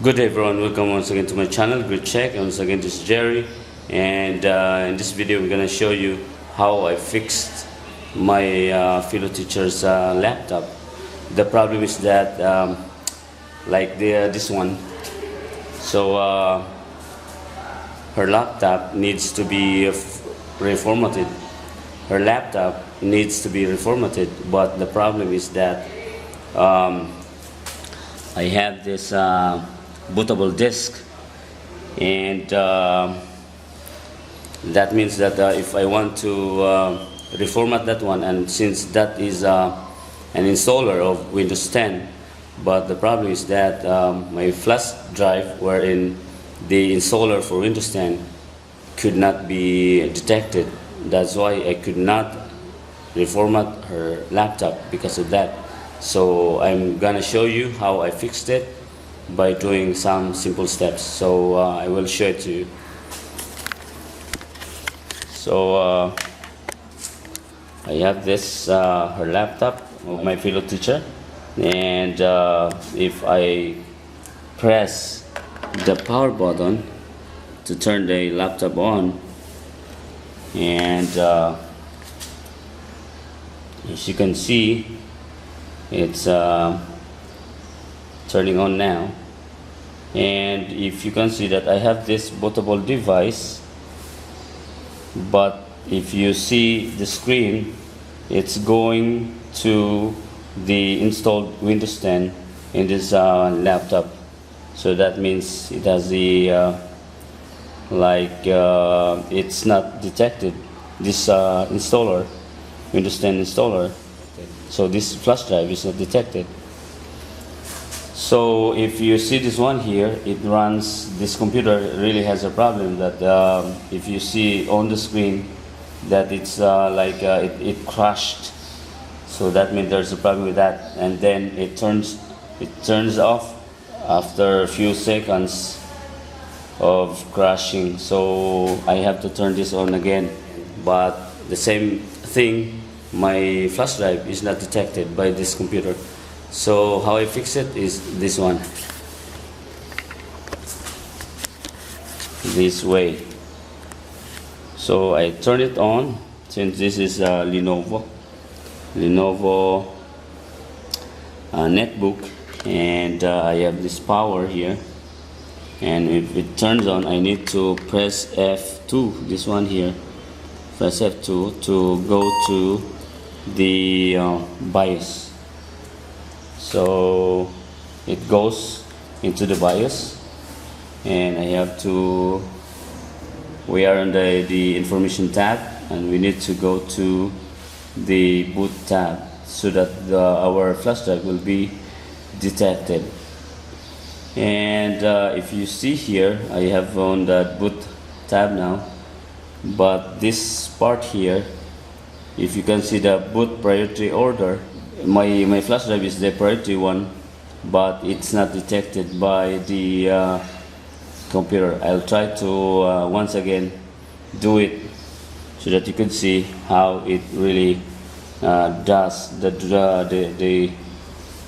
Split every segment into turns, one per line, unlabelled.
Good day everyone, welcome once again to my channel, Good Check. Once again, this is Jerry, and in this video we're gonna show you how I fixed my fellow teacher's laptop. The problem is that like this one, so her laptop needs to be reformatted. Her laptop needs to be reformatted, but the problem is that I have this bootable disk, and that means that if I want to reformat that one, and since that is an installer of Windows 10, but the problem is that my flash drive wherein the installer for Windows 10 could not be detected. That's why I could not reformat her laptop because of that. So I'm gonna show you how I fixed it by doing some simple steps. So I will show it to you. So I have this her laptop of my fellow teacher, and if I press the power button to turn the laptop on, and as you can see, it's turning on now. And if you can see that I have this bootable device, but if you see the screen, it's going to the installed Windows 10 in this laptop. So that means it has the it's not detected, this installer, Windows 10 installer. So this flash drive is not detected. So if you see this one here, it runs, this computer really has a problem that if you see on the screen that it's it crashed. So that means there's a problem with that, and then it turns off after a few seconds of crashing. So I have to turn this on again, but the same thing, my flash drive is not detected by this computer. So how I fix it is this one, this way. So I turn it on, since this is a Lenovo netbook, and I have this power here, and if it turns on, I need to press F2, this one here, press F2 to go to the BIOS. So it goes into the BIOS, and I have to, we are on the information tab, and we need to go to the boot tab so that our flash drive will be detected. And if you see here, I have on that boot tab now, but this part here, if you can see the boot priority order, my flash drive is the priority one, but it's not detected by the computer. I'll try to once again do it so that you can see how it really does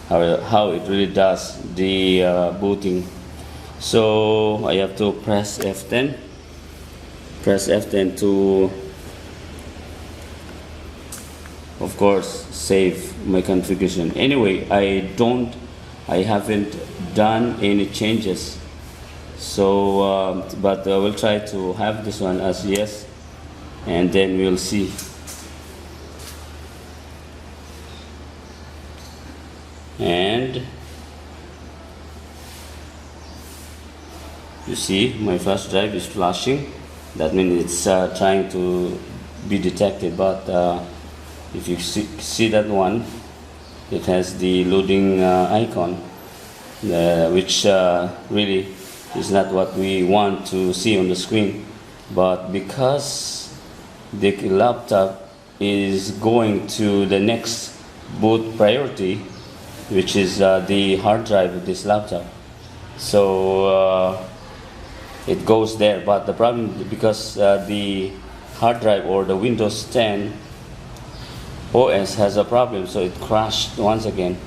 how it really does the booting. So I have to press F10. Press F10 to, of course, save my configuration. Anyway, I haven't done any changes. So, but I will try to have this one as yes, and then we'll see. And you see my flash drive is flashing. That means it's trying to be detected, but if you see that one, it has the loading icon, which really is not what we want to see on the screen. But because the laptop is going to the next boot priority, which is the hard drive of this laptop, so it goes there. But the problem, because the hard drive or the Windows 10 OS has a problem, so it crashed once again.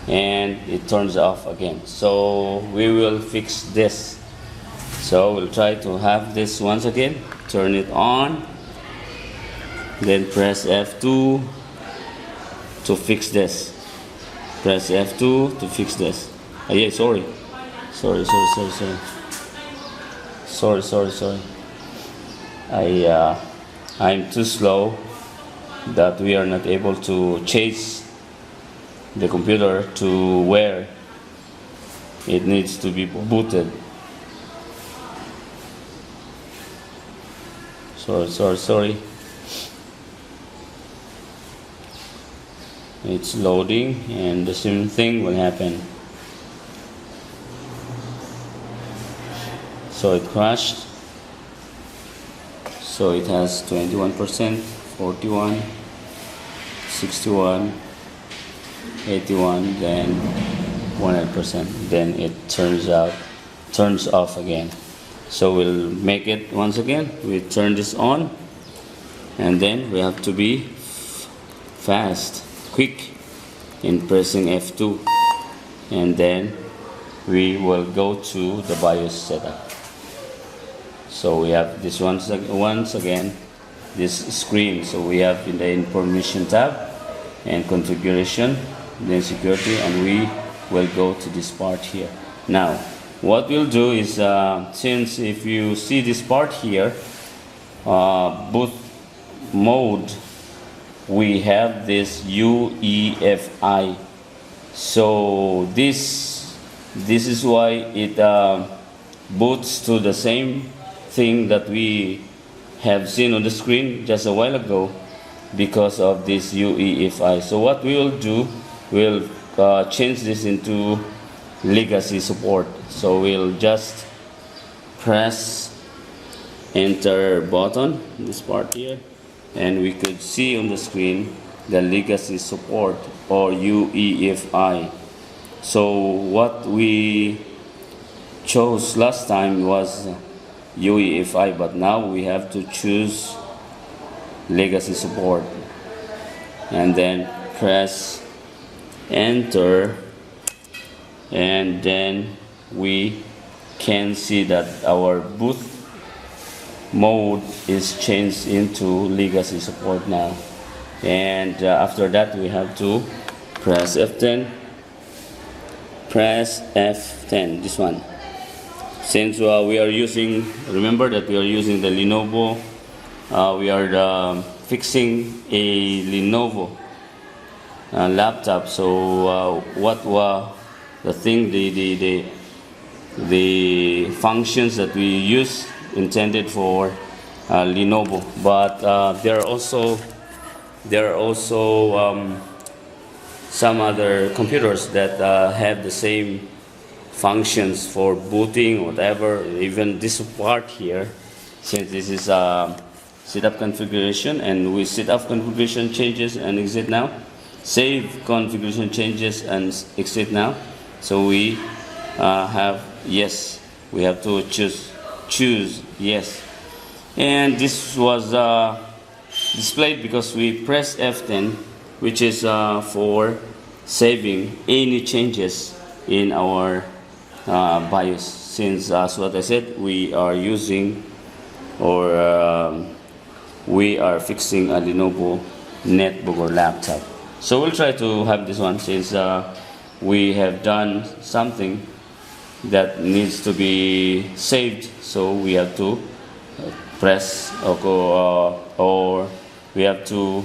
and it turns off again. So we will fix this. So we'll try to have this once again, turn it on, then press F2 to fix this. Press F2 to fix this. Yeah, sorry. I'm too slow that we are not able to chase the computer to where it needs to be booted. Sorry. It's loading and the same thing will happen. So it crashed. So it has 21%, 41, 61, 81, then 100%. Then it turns off again. So we'll make it once again. We turn this on, and then we have to be fast, quick in pressing F2, and then we will go to the BIOS setup. So we have this once again, this screen. So we have in the information tab and configuration, then security, and we will go to this part here. Now what we'll do is, since if you see this part here, boot mode, we have this UEFI. So this is why it boots to the same thing that we have seen on the screen just a while ago, because of this UEFI. So what we will do, we'll change this into legacy support. So we'll just press enter button, this part here, and we could see on the screen the legacy support or UEFI. So what we chose last time was UEFI, but now we have to choose legacy support, and then press enter, and then we can see that our boot mode is changed into legacy support now. And after that we have to press F10, this one. Since we are using, remember that we are using the Lenovo, we are fixing a Lenovo laptop. So what were the thing, the functions that we use intended for Lenovo, but there are also some other computers that have the same functions for booting, whatever. Even this part here, since this is setup configuration, and we set up configuration changes and exit now, save configuration changes and exit now. So we have yes, we have to choose yes, and this was displayed because we press F10, which is for saving any changes in our BIOS. Since as what I said, we are using or we are fixing a Lenovo netbook or laptop. So we'll try to have this one, since we have done something that needs to be saved. So we have to press or we have to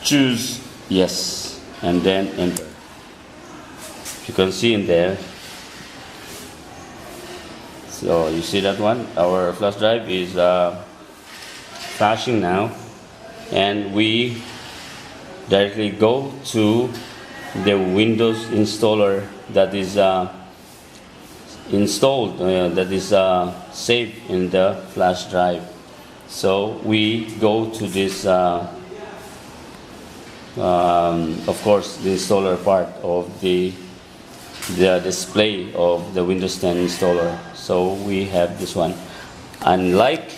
choose yes and then enter. You can see in there. So you see that one, our flash drive is flashing now, and we directly go to the Windows installer that is installed, that is saved in the flash drive. So we go to this of course the installer part of the display of the Windows 10 installer. So we have this one, unlike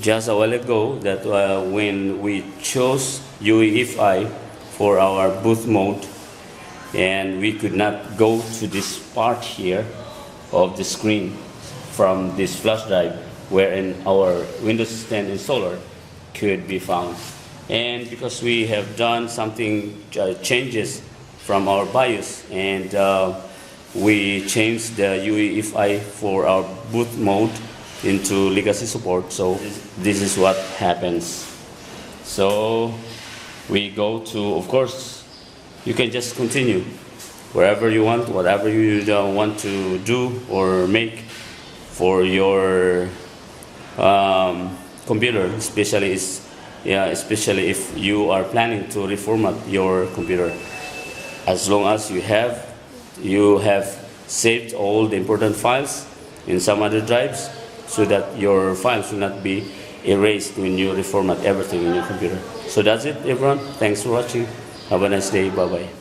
just a while ago that when we chose UEFI for our boot mode, and we could not go to this part here of the screen from this flash drive wherein our Windows 10 installer could be found. And because we have done something changes from our BIOS, and we changed the UEFI for our boot mode into legacy support, so this is what happens. So we go to, of course, you can just continue wherever you want, whatever you want to do or make for your computer, especially if you are planning to reformat your computer. As long as you have saved all the important files in some other drives, so that your files will not be erased when you reformat everything in your computer. So that's it, everyone. Thanks for watching. Have a nice day. Bye bye.